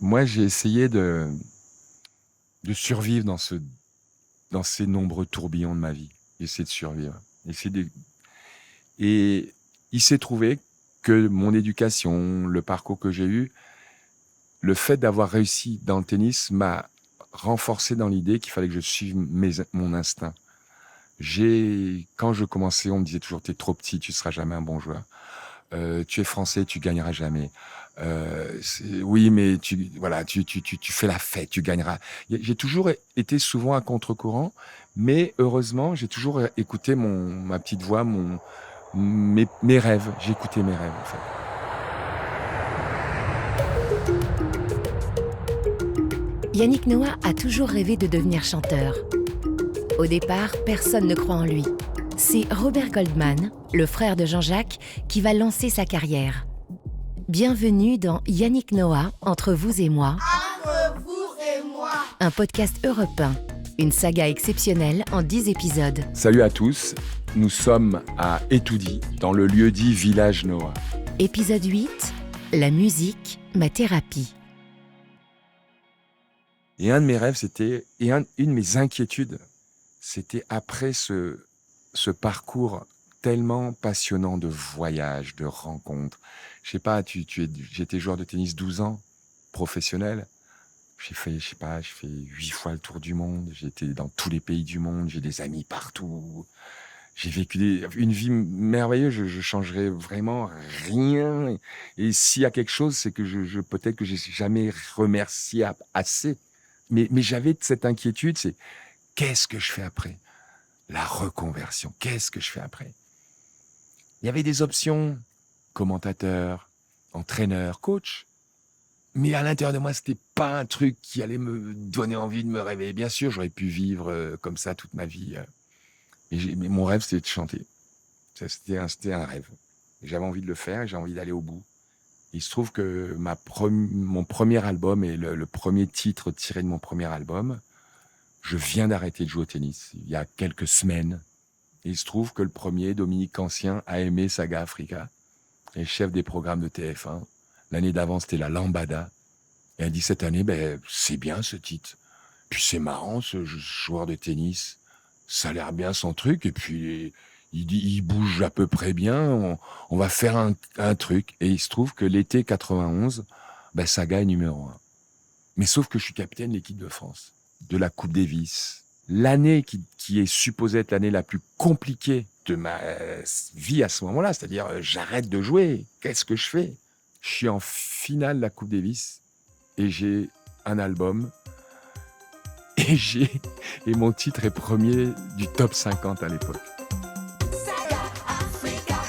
Moi, j'ai essayé de survivre dans ces nombreux tourbillons de ma vie. Essayer de survivre. Et il s'est trouvé que mon éducation, le parcours que j'ai eu, le fait d'avoir réussi dans le tennis m'a renforcé dans l'idée qu'il fallait que je suive mon instinct. Quand je commençais, on me disait toujours, t'es trop petit, tu seras jamais un bon joueur. Tu es français, tu gagneras jamais. Oui, mais tu fais la fête, tu gagneras. J'ai toujours été souvent à contre-courant, mais heureusement, j'ai toujours écouté ma petite voix, mes rêves. J'ai écouté mes rêves, en fait. Yannick Noah a toujours rêvé de devenir chanteur. Au départ, personne ne croit en lui. C'est Robert Goldman, le frère de Jean-Jacques, qui va lancer sa carrière. Bienvenue dans Yannick Noah, Entre vous et moi. Entre vous et moi. Un podcast européen, une saga exceptionnelle en 10 épisodes. Salut à tous, nous sommes à Etoudi, dans le lieu-dit Village Noah. Épisode 8, la musique, ma thérapie. Et un de mes rêves, une de mes inquiétudes, c'était après ce parcours tellement passionnant de voyages, de rencontres. Je sais pas, j'étais joueur de tennis 12 ans, professionnel. J'ai fait 8 fois le tour du monde. J'étais dans tous les pays du monde. J'ai des amis partout. J'ai vécu une vie merveilleuse. Je changerais vraiment rien. Et s'il y a quelque chose, c'est que peut-être que j'ai jamais remercié assez. Mais j'avais cette inquiétude, c'est qu'est-ce que je fais après ? La reconversion, qu'est-ce que je fais après ? Il y avait des options, commentateur, entraîneur, coach. Mais à l'intérieur de moi, c'était pas un truc qui allait me donner envie de me réveiller. Bien sûr, j'aurais pu vivre comme ça toute ma vie. Mais mon rêve, c'était de chanter. C'était un rêve. J'avais envie de le faire et j'ai envie d'aller au bout. Il se trouve que mon premier album et le premier titre tiré de mon premier album, je viens d'arrêter de jouer au tennis il y a quelques semaines. Et il se trouve que le premier, Dominique Cancien, a aimé Saga Africa, et chef des programmes de TF1. L'année d'avant, c'était la Lambada. Et elle dit cette année, c'est bien ce titre. Puis c'est marrant, ce joueur de tennis. Ça a l'air bien son truc. Et puis il bouge à peu près bien. On va faire un truc. Et il se trouve que l'été 91, Saga est numéro 1. Mais sauf que je suis capitaine de l'équipe de France, de la Coupe Davis. L'année qui est supposée être l'année la plus compliquée de ma vie à ce moment-là, c'est-à-dire j'arrête de jouer. Qu'est-ce que je fais ? Je suis en finale de la Coupe Davis et j'ai un album et mon titre est premier du top 50 à l'époque. Saga Africa,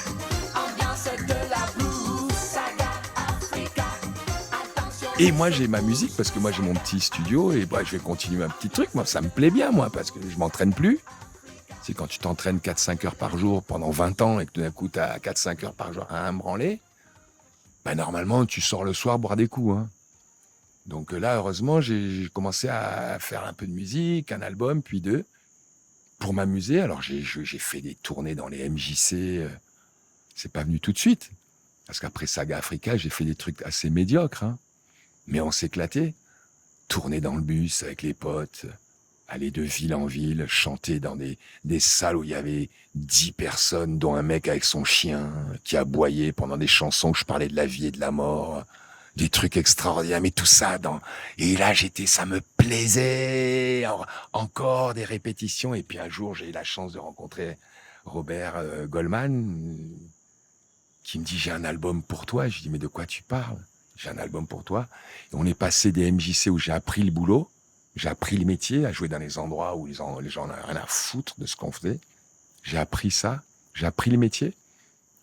ambiance de la blues. Saga Africa, attention. Et moi j'ai ma musique parce que moi j'ai mon petit studio et je vais continuer un petit truc. Moi ça me plaît bien parce que je m'entraîne plus. C'est quand tu t'entraînes 4-5 heures par jour pendant 20 ans et que tout d'un coup tu as 4-5 heures par jour à un branler. Normalement, tu sors le soir boire des coups. Donc là, heureusement, j'ai commencé à faire un peu de musique, un album, puis 2, pour m'amuser. Alors, j'ai fait des tournées dans les MJC. C'est pas venu tout de suite. Parce qu'après Saga Africa, j'ai fait des trucs assez médiocres. Mais on s'éclatait. Tourner dans le bus avec les potes, aller de ville en ville, chanter dans des salles où il y avait 10 personnes, dont un mec avec son chien qui aboyait pendant des chansons où je parlais de la vie et de la mort, des trucs extraordinaires, mais tout ça et là ça me plaisait, encore des répétitions, et puis un jour j'ai eu la chance de rencontrer Robert Goldman, qui me dit j'ai un album pour toi. Je dis mais de quoi tu parles ? J'ai un album pour toi. Et on est passé des MJC où j'ai appris le boulot. J'ai appris le métier, à jouer dans les endroits où les gens n'avaient rien à foutre de ce qu'on faisait. J'ai appris ça, j'ai appris le métier.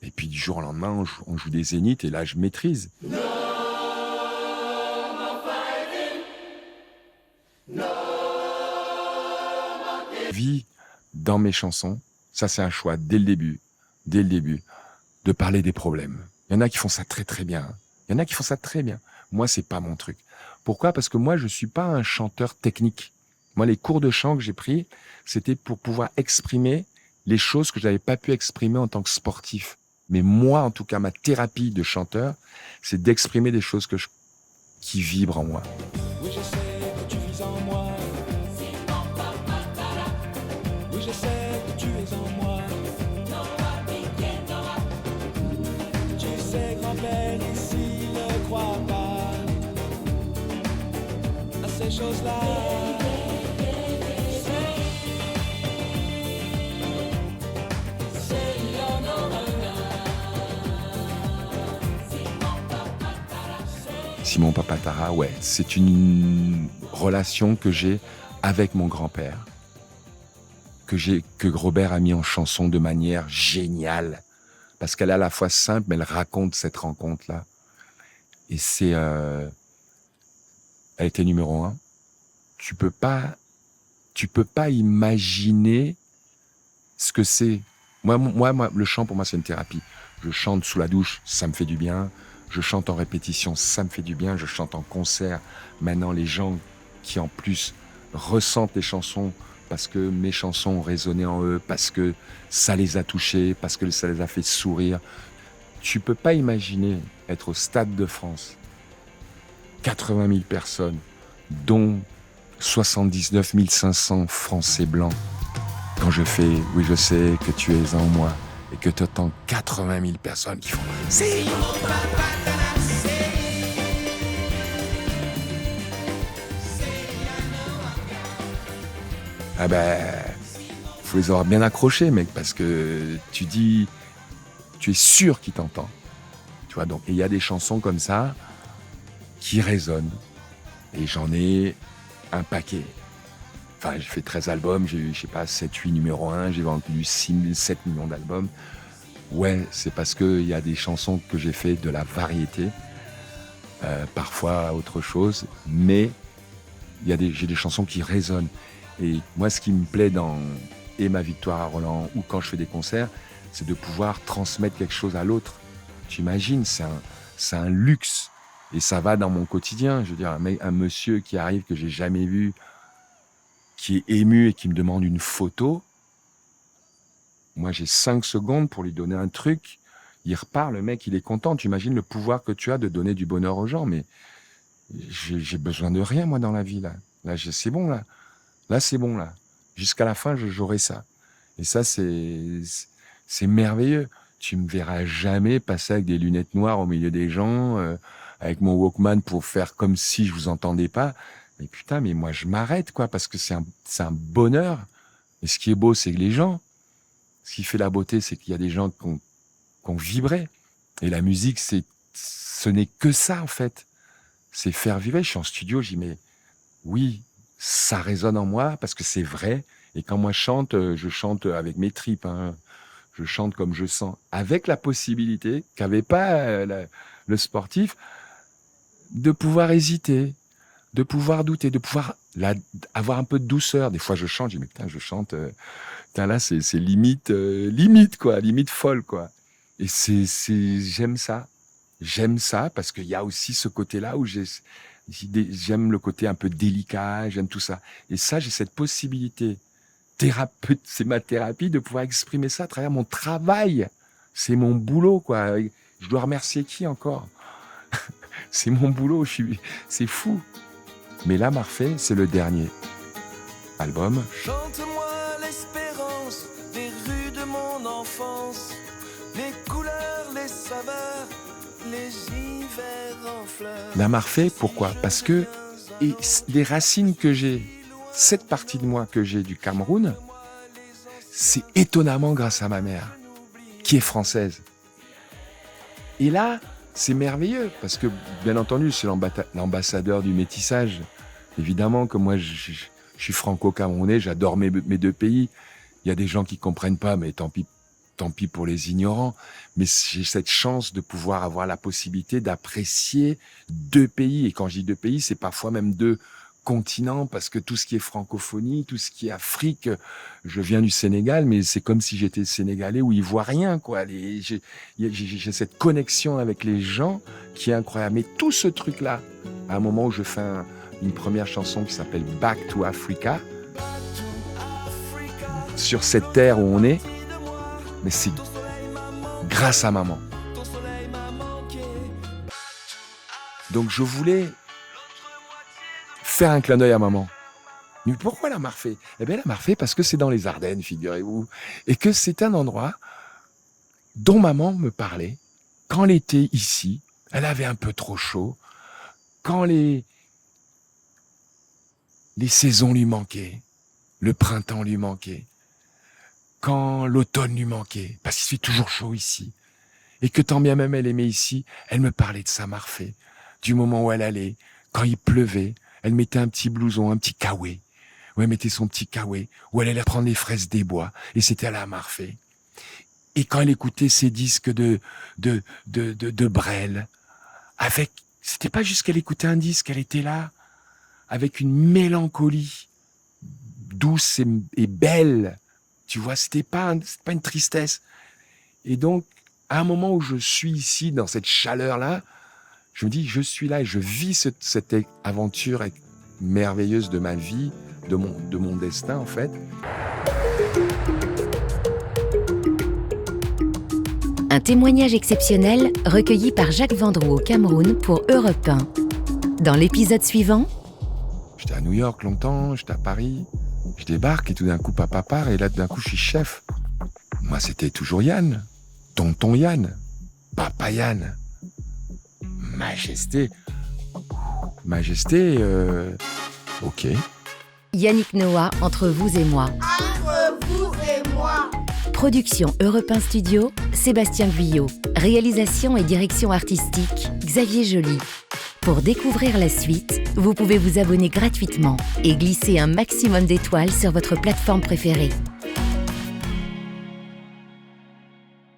Et puis du jour au lendemain, on joue des zéniths et là, je maîtrise. No more fighting. No more Vie dans mes chansons, ça c'est un choix dès le début, de parler des problèmes. Il y en a qui font ça très très bien. Il y en a qui font ça très bien. Moi, c'est pas mon truc. Pourquoi ? Parce que moi, je suis pas un chanteur technique. Moi, les cours de chant que j'ai pris, c'était pour pouvoir exprimer les choses que je n'avais pas pu exprimer en tant que sportif. Mais moi, en tout cas, ma thérapie de chanteur, c'est d'exprimer des choses que je qui vibre en moi. Oui, je sais que tu vis en moi. Oui, je sais que tu es en moi. Tu sais, grand-père, ici ne crois pas à ces choses-là. Simon Papatara, ouais, c'est une relation que j'ai avec mon grand-père, que Robert a mis en chanson de manière géniale, parce qu'elle est à la fois simple, mais elle raconte cette rencontre-là. Et elle était numéro 1. Tu peux pas imaginer ce que c'est. Moi, le chant pour moi c'est une thérapie. Je chante sous la douche, ça me fait du bien. Je chante en répétition, ça me fait du bien. Je chante en concert. Maintenant, les gens qui en plus ressentent les chansons parce que mes chansons ont résonné en eux, parce que ça les a touchés, parce que ça les a fait sourire. Tu peux pas imaginer être au Stade de France, 80 000 personnes, dont 79 500 Français blancs. Quand je fais « Oui, je sais que tu es en moi » et que tu entends 80 000 personnes qui font « C'est mon papa !» Ah ben, faut les avoir bien accrochés, mec, parce que tu es sûr qu'il t'entend. Tu vois, donc, et il y a des chansons comme ça qui résonnent. Et j'en ai un paquet. Enfin, j'ai fait 13 albums, j'ai eu, je sais pas, 7, 8 numéro 1, j'ai vendu 7 millions d'albums. Ouais, c'est parce qu'il y a des chansons que j'ai fait de la variété, parfois autre chose, mais j'ai des chansons qui résonnent. Et moi, ce qui me plaît dans Et ma victoire à Roland ou quand je fais des concerts, c'est de pouvoir transmettre quelque chose à l'autre. Tu imagines, c'est un luxe. Et ça va dans mon quotidien. Je veux dire, un monsieur qui arrive que j'ai jamais vu, qui est ému et qui me demande une photo. Moi, j'ai 5 secondes pour lui donner un truc. Il repart, le mec, il est content. Tu imagines le pouvoir que tu as de donner du bonheur aux gens. Mais j'ai besoin de rien, moi, dans la vie, là. Là, c'est bon, là. Là, c'est bon, là. Jusqu'à la fin, j'aurai ça. Et ça, c'est merveilleux. Tu me verras jamais passer avec des lunettes noires au milieu des gens, avec mon Walkman pour faire comme si je vous entendais pas. Mais putain, mais moi, je m'arrête, quoi, parce que c'est un bonheur. Et ce qui est beau, c'est que les gens, ce qui fait la beauté, c'est qu'il y a des gens qui ont vibré. Et la musique, ce n'est que ça, en fait. C'est faire vibrer. Je suis en studio, j'y mets, oui, ça résonne en moi parce que c'est vrai. Et quand moi je chante avec mes tripes. Hein. Je chante comme je sens, avec la possibilité qu'avait pas le sportif de pouvoir hésiter, de pouvoir douter, de pouvoir avoir un peu de douceur. Des fois je chante, je dis mais putain je chante, putain là c'est limite quoi, limite folle quoi. Et j'aime ça parce qu'il y a aussi ce côté-là où j'aime le côté un peu délicat, j'aime tout ça. Et ça, j'ai cette possibilité, c'est ma thérapie de pouvoir exprimer ça à travers mon travail. C'est mon boulot, quoi. Je dois remercier qui encore? C'est mon boulot, c'est fou. Mais là, Marfait, c'est le dernier album. Chante-moi l'espérance des rues de mon enfance, les couleurs, les saveurs, les hivers en fleurs. La Marfait, pourquoi? Parce que les racines que j'ai, cette partie de moi que j'ai du Cameroun, c'est étonnamment grâce à ma mère, qui est française. Et là, c'est merveilleux, parce que, bien entendu, c'est l'ambassadeur du métissage. Évidemment que moi, je suis franco-camerounais, j'adore mes 2 pays. Il y a des gens qui comprennent pas, mais tant pis pour les ignorants. Mais j'ai cette chance de pouvoir avoir la possibilité d'apprécier 2 pays. Et quand je dis 2 pays, c'est parfois même 2 continents, parce que tout ce qui est francophonie, tout ce qui est Afrique, je viens du Sénégal, mais c'est comme si j'étais sénégalais ou ivoirien, quoi. J'ai cette connexion avec les gens qui est incroyable. Mais tout ce truc-là, à un moment où je fais une première chanson qui s'appelle Back to Africa, sur cette terre où on est, mais c'est grâce à maman. Donc je voulais faire un clin d'œil à maman. Mais pourquoi la Marfée? Eh bien, la Marfée, parce que c'est dans les Ardennes, figurez-vous. Et que c'est un endroit dont maman me parlait. Quand elle était ici, elle avait un peu trop chaud. Quand les saisons lui manquaient, le printemps lui manquait, quand l'automne lui manquait, parce qu'il fait toujours chaud ici, et que tant bien même elle aimait ici, elle me parlait de sa Marfée, du moment où elle allait, quand il pleuvait, elle mettait un petit blouson, un petit kawé, où elle mettait son petit kawé, où elle allait prendre les fraises des bois, et c'était à la Marfée. Et quand elle écoutait ses disques de Brel, c'était pas juste qu'elle écoutait un disque, elle était là, avec une mélancolie douce et belle. Tu vois, c'était pas une tristesse. Et donc, à un moment où je suis ici, dans cette chaleur-là, je me dis, je suis là et je vis cette aventure merveilleuse de ma vie, de mon destin, en fait. Un témoignage exceptionnel recueilli par Jacques Vendroux au Cameroun pour Europe 1. Dans l'épisode suivant, J'étais à New York longtemps, j'étais à Paris, je débarque et tout d'un coup papa part et là d'un coup je suis chef. Moi c'était toujours Yann, tonton Yann, papa Yann, majesté, ok. Yannick Noah, Entre vous et moi. Entre vous et moi. Production Europe 1 Studio, Sébastien Guyot. Réalisation et direction artistique, Xavier Joly. Pour découvrir la suite, vous pouvez vous abonner gratuitement et glisser un maximum d'étoiles sur votre plateforme préférée.